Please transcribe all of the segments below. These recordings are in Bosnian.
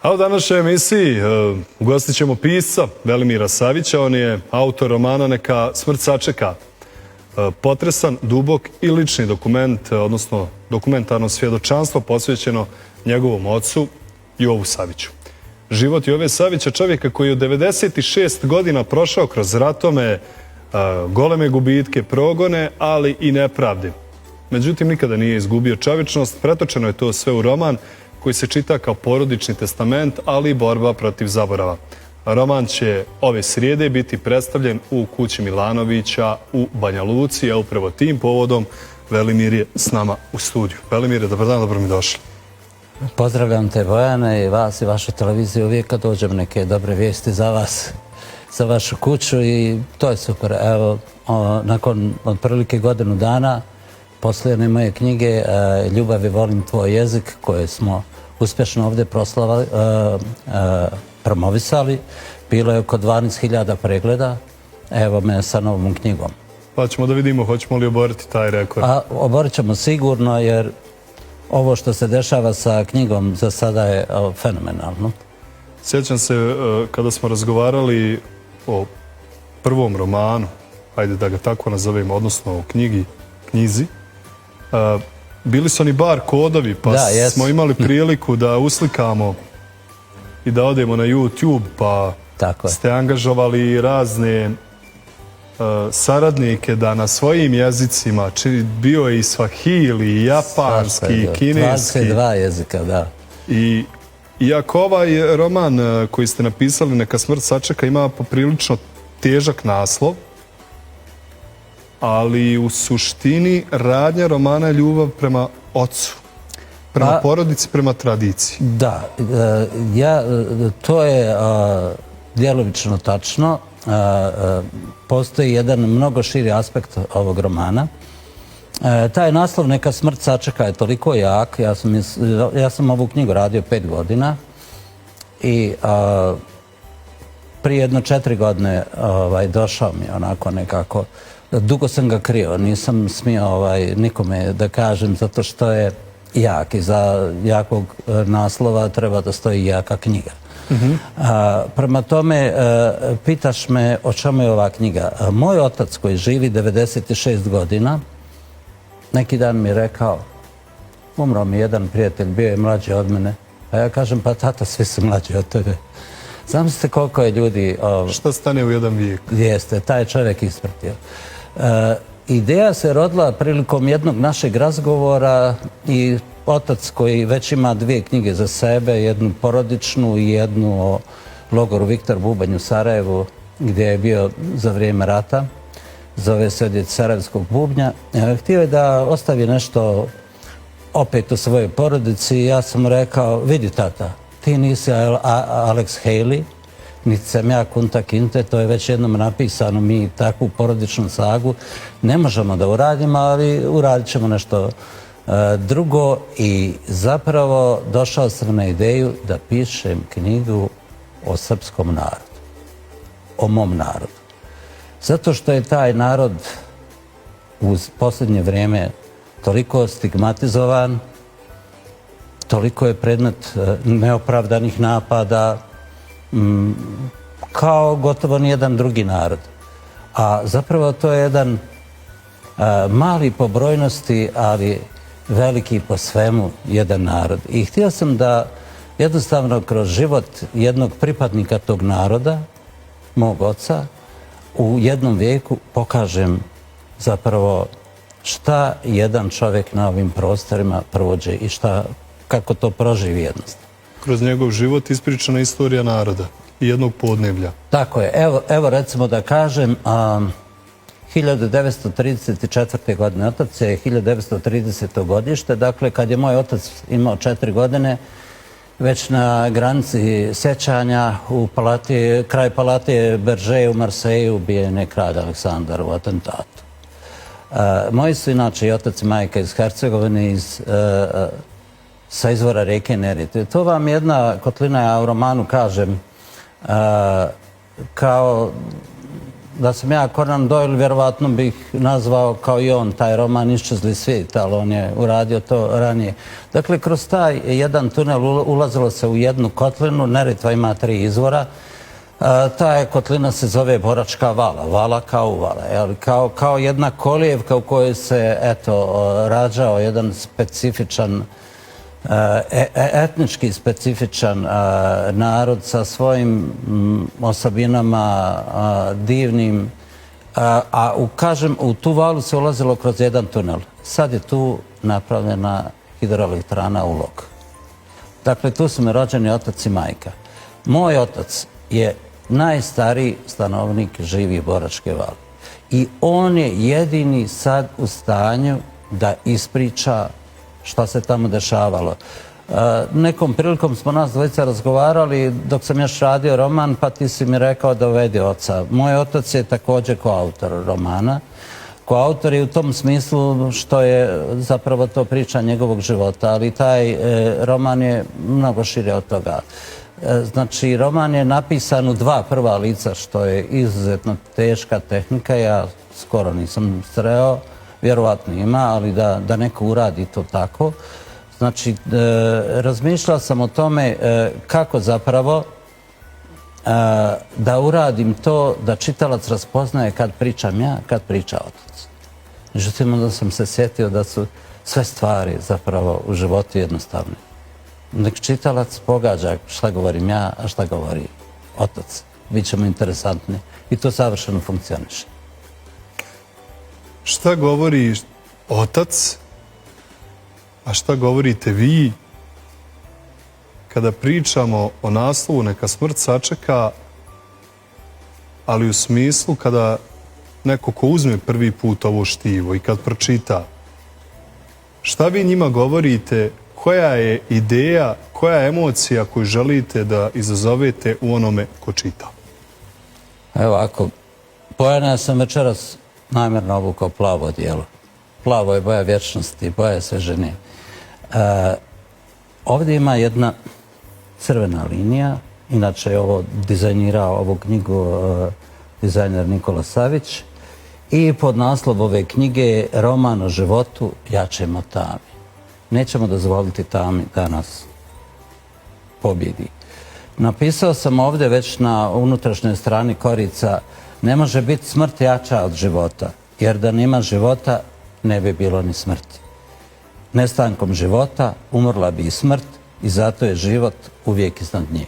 A u današnjoj emisiji ugostit ćemo pisca Velimira Savića. On je autor romana Neka smrt sačeka. Potresan, dubok i lični dokument, odnosno dokumentarno svjedočanstvo posvećeno njegovom ocu Jovu Saviću. Život Jove Savića, čovjeka koji je u 96 godina prošao kroz ratome, goleme gubitke, progone, ali i nepravde. Međutim, nikada nije izgubio čovječnost. Pretočeno je to sve u roman koji se čita kao porodični testament, ali i borba protiv zaborava. Roman će ove srijede biti predstavljen u kući Milanovića u Banja Luci, a upravo tim povodom Velimir je s nama u studiju. Velimire, dobar dan, dobro mi došli. Pozdravljam te, Bojane, i vas i vašu televiziju. Uvijek kad dođem neke dobre vijesti za vas, za vašu kuću, i to je super. Evo, nakon otprilike godinu dana posljedne moje knjige Ljubav i volim tvoj jezik, koje smo uspješno ovdje promovisali, bilo je oko 12.000 pregleda. Evo me sa novom knjigom. Pa ćemo da vidimo hoćemo li oboriti taj rekord. Oborit ćemo sigurno, jer ovo što se dešava sa knjigom za sada je fenomenalno. Sjećam se kada smo razgovarali o prvom romanu, ajde da ga tako nazovemo, odnosno o knjizi, bili su oni bar kodovi, pa smo imali priliku da uslikamo i da odemo na YouTube, pa ste angažovali razne saradnike da na svojim jezicima, bio je i svahili, i japanski, i kineski. 22 jezika, da. I iako ovaj roman koji ste napisali Neka smrt sačeka ima poprilično težak naslov, ali u suštini radnja romana je ljubav prema ocu, prema porodici, prema tradiciji. Da, to je djelomično tačno. Postoji jedan mnogo širi aspekt ovog romana. Taj naslov Neka smrt sačeka je toliko jak. Ja sam ovu knjigu radio 5 godina i prije jedno 4 godine došao mi onako nekako. Dugo sam ga krio, nisam smio nikome da kažem, zato što je jak i za jakog naslova treba da stoji jaka knjiga. Prema tome, pitaš me o čemu je ova knjiga. Moj otac koji živi 96 godina, neki dan mi je rekao, umro mi jedan prijatelj, bio je mlađi od mene. A ja kažem, pa tata, svi su mlađi od tebe. Zamislite koliko je ljudi... Šta stane u jedan vijek? Jeste, taj čovjek ispratio. Ideja se rodila prilikom jednog našeg razgovora i otac koji već ima 2 knjige za sebe, jednu porodičnu i jednu o logoru Viktor Bubanj u Sarajevu, gdje je bio za vrijeme rata, zove se Odjec Sarajevskog bubnja. Htio je da ostavi nešto opet u svojoj porodici i ja sam mu rekao, vidi tata, ti nisi Alex Haley, niti sam ja Kunta Kinte, to je već jednom napisano, mi takvu porodičnu sagu ne možemo da uradimo, ali uradit ćemo nešto drugo. I zapravo došao sam na ideju da pišem knjigu o srpskom narodu, o mom narodu. Zato što je taj narod u posljednje vrijeme toliko stigmatizovan, toliko je predmet neopravdanih napada, kao gotovo nijedan drugi narod. A zapravo to je jedan mali po brojnosti, ali veliki po svemu jedan narod. I htio sam da jednostavno kroz život jednog pripadnika tog naroda, mog oca, u jednom vijeku pokažem zapravo šta jedan čovjek na ovim prostorima prođe i kako to proživi jednostavno. Kroz njegov život ispričana istorija naroda i jednog podneblja. Tako je. Evo recimo da kažem, 1934. godine, otac je 1930. godište, dakle kad je moj otac imao 4 godine, već na granici sjećanja u kraj palate Berger u Marseju ubijen je kralj Aleksandar u atentatu. Moji su inače i otac i majka iz Hercegovine, sa izvora rijeke Neretve. To vam jedna kotlina, ja u romanu kažem, kao Da sam ja Conan Doyle, vjerovatno bih nazvao kao i on taj roman Iščezli svijet, ali on je uradio to ranije. Dakle, kroz taj jedan tunel ulazilo se u jednu kotlinu, Neretva ima 3 izvora. Ta kotlina se zove Boračka vala, vala kao uvala, kao jedna kolijevka u kojoj se rađao jedan specifičan, etnički specifičan narod sa svojim osobinama divnim, kažem, u tu valu se ulazilo kroz jedan tunel. Sad je tu napravljena hidroelektrana Ulog. Dakle, tu su mi rođeni otac i majka. Moj otac je najstariji stanovnik živi Boračke vale. I on je jedini sad u stanju da ispriča šta se tamo dešavalo. Nekom prilikom smo nas dvojica razgovarali dok sam još radio roman, pa ti si mi rekao da uvedi oca. Moj otac je također koautor romana. Koautor je u tom smislu što je zapravo to priča njegovog života, ali taj roman je mnogo šire od toga. Znači, roman je napisan u 2 prva lica, što je izuzetno teška tehnika. Ja skoro nisam sreo, vjerovatno ima, ali da neko uradi to tako. Znači, razmišljao sam o tome kako zapravo da uradim to da čitalac raspoznaje kad pričam ja, kad priča otac. Međutim, onda sam se sjetio da su sve stvari zapravo u životu jednostavne. Nek čitalac pogađa šta govorim ja, a šta govori otac. Bićemo interesantni i to savršeno funkcioniše. Šta govori otac, a šta govorite vi kada pričamo o naslovu Neka smrt sačeka, ali u smislu kada neko ko uzme prvi put ovo štivo i kad pročita, šta vi njima govorite, koja je ideja, koja je emocija koju želite da izazovete u onome ko čita? Evo, ako Bojana sam večeras namjerno obukao plavo odijelo. Plavo je boja vječnosti, boja sveženje. Ovdje ima jedna crvena linija, inače je ovo dizajnirao ovu knjigu dizajner Nikola Savić i pod naslov ove knjige je Roman o životu jačemo tami. Nećemo dozvoliti tami da nas pobjedi. Napisao sam ovdje već na unutrašnjoj strani korica: ne može biti smrt jača od života, jer da nema života ne bi bilo ni smrti. Nestankom života umrla bi i smrt i zato je život uvijek iznad nje.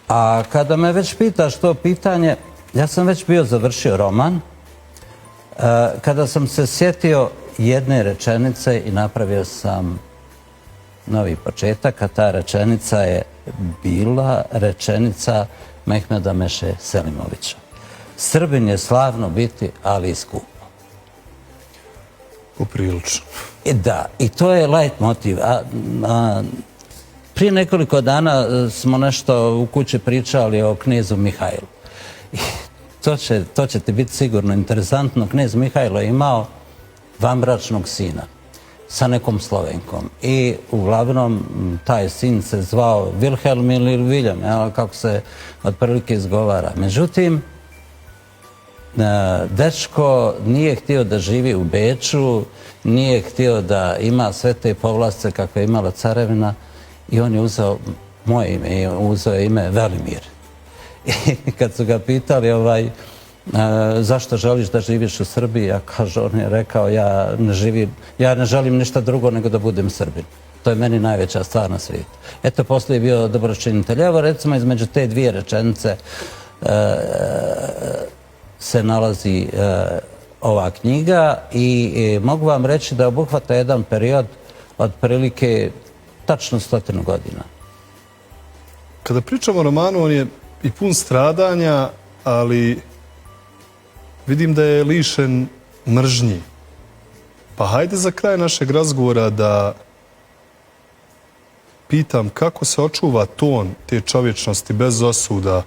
A kada me već pitaš to pitanje, ja sam već bio završio roman, kada sam se sjetio jedne rečenice i napravio sam novi početak, a ta rečenica je bila rečenica Mehmeda Meše Selimovića. Srbin je slavno biti, ali i skupo. Poprilično. Da, i to je lajt motiv. Prije nekoliko dana smo nešto u kući pričali o knezu Mihajlu. To će ti biti sigurno interesantno. Knez Mihajlo je imao vanbračnog sina sa nekom Slovenkom i uglavnom taj sin se zvao Wilhelm ili William, kako se otprilike izgovara. Međutim, dečko nije htio da živi u Beču, nije htio da ima sve te povlastice kakve je imala carevina i on je uzeo moje ime i uzeo ime Velimir. I kad su ga pitali zašto želiš da živiš u Srbiji, a kaže, on je rekao ja ne želim ništa drugo nego da budem Srbin. To je meni najveća stvar na svijetu. Eto, poslije je bio dobročinitelj. Evo, recimo, između te 2 rečenice se nalazi ova knjiga i mogu vam reći da obuhvata jedan period od prilike tačno 100 godina. Kada pričamo o romanu, on je i pun stradanja, ali vidim da je lišen mržnji. Pa hajde za kraj našeg razgovora da pitam kako se očuva ton te čovječnosti bez osuda,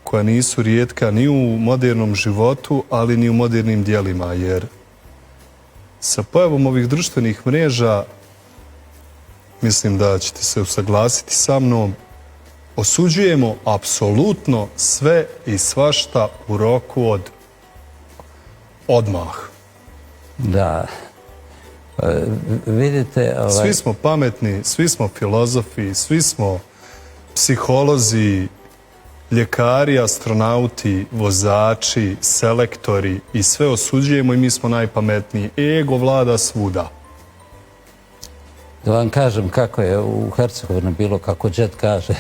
koja nisu rijetka ni u modernom životu, ali ni u modernim dijelima, jer sa pojavom ovih društvenih mreža, mislim da ćete se usaglasiti sa mnom, osuđujemo apsolutno sve i svašta u roku od odmah. Da. Vidite... Svi smo pametni, svi smo filozofi, svi smo psiholozi, ljekari, astronauti, vozači, selektori i sve osuđujemo i mi smo najpametniji. Ego vlada svuda. Da vam kažem kako je u Hercegovini bilo, kako Đet kaže,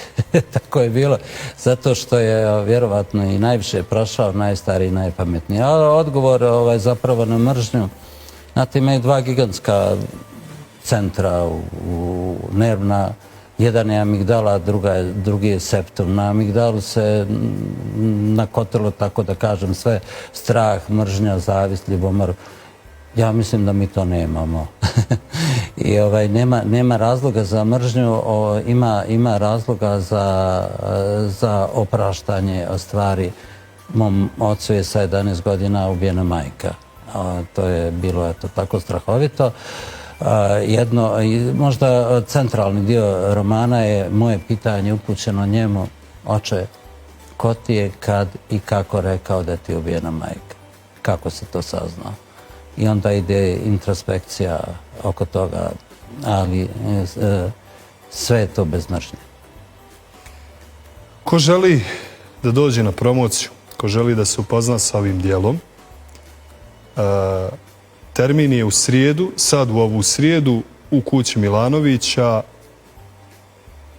tako je bilo, zato što je vjerovatno i najviše prošao, najstariji, najpametniji. A odgovor zapravo na mržnju, znate, imaju dva gigantska centra u nervna, jedan je amigdala, drugi je septum. Na amigdalu se nakotilo, tako da kažem, sve strah, mržnja, zavist, ljubomor. Ja mislim da mi to nemamo. I nema razloga za mržnju, ima razloga za opraštanje stvari. Mom ocu je sa 11 godina ubijena majka. To je bilo tako strahovito. Možda centralni dio romana je moje pitanje upućeno njemu: oče, ko ti je kad i kako rekao da ti je ubijena majka? Kako se to saznao? I onda ide introspekcija oko toga, ali sve je to bez mržnje. Ko želi da dođe na promociju, ko želi da se upozna sa ovim dijelom, termin je u srijedu, sad u ovu srijedu, u kući Milanovića,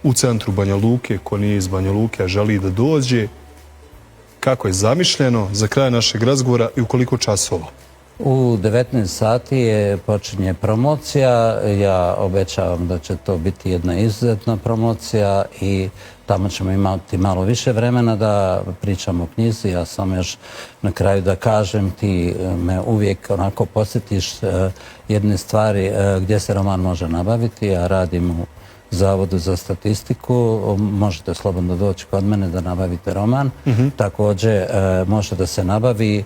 u centru Banja Luke. Ko nije iz Banja Luke, a želi da dođe, kako je zamišljeno za kraj našeg razgovora i u koliko časova? U 19 sati počinje promocija. Ja obećavam da će to biti jedna izuzetna promocija i tamo ćemo imati malo više vremena da pričamo o knjizi. Ja sam još na kraju da kažem, ti me uvijek onako posjetiš jedne stvari gdje se roman može nabaviti. Ja radim u Zavodu za statistiku, možete slobodno doći kod mene da nabavite roman. Također može da se nabavi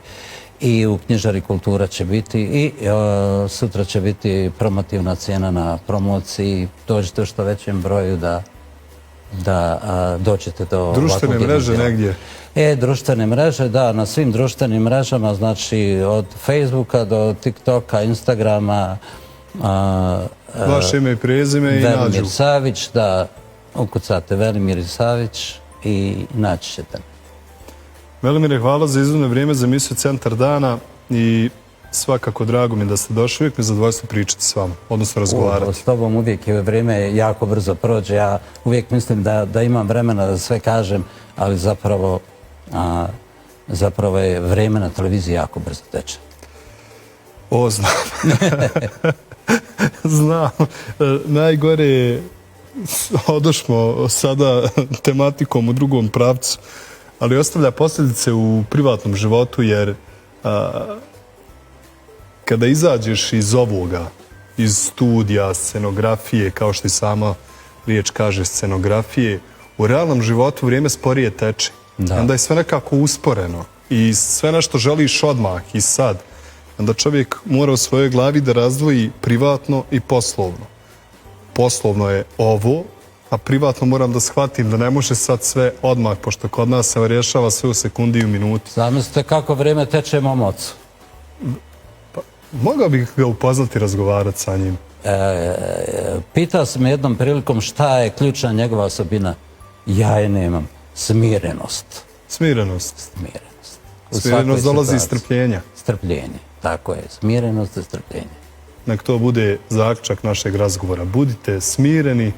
i u Knjižari Kultura će biti i sutra će biti promotivna cijena na promociji. Dođite u što većem broju da dođete do ovakvog društvene mreže negdje? Društvene mreže, da, na svim društvenim mrežama, znači od Facebooka do TikToka, Instagrama. Vaše ime i prezime i nađu. Velimir Savić, da ukucate Velimir Savić i naći ćete. Velimire, hvala za izdvojeno vrijeme za emisiju Centar dana i svakako drago mi da ste došli. Uvijek mi je zadovoljstvo pričati s vama, odnosno razgovarati. S tobom uvijek je vrijeme jako brzo prođe. Ja uvijek mislim da imam vremena da sve kažem, ali zapravo je vrijeme na televiziji jako brzo teče. O, znam. Znam. Najgore je, odošmo sada tematikom u drugom pravcu, ali ostavlja posljedice u privatnom životu, jer kada izađeš iz ovoga, iz studija, scenografije, kao što i sama riječ kaže, scenografije, u realnom životu vrijeme sporije teče. Onda je sve nekako usporeno i sve nešto želiš odmah i sad. Onda čovjek mora u svojoj glavi da razdvoji privatno i poslovno. Poslovno je ovo, a privatno moram da shvatim da ne može sad sve odmah, pošto kod nas se rješava sve u sekundi i u minuti. Zamislite kako vrijeme teče mom ocu. Mogao bih ga upoznati i razgovarati sa njim. Pitao sam jednom prilikom šta je ključna njegova osobina. Ja je nemam. Smirenost. Smirenost. Smirenost. Smirenost dolazi iz strpljenja. Strpljenje, tako je. Smirenost i strpljenje. Nek to bude zaključak našeg razgovora. Budite smireni.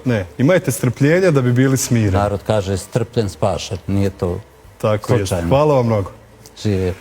Ne, imajte strpljenja da bi bili smireni. Narod kaže strpljen spašen, nije to tako slučajno. Hvala vam mnogo. Živjeli.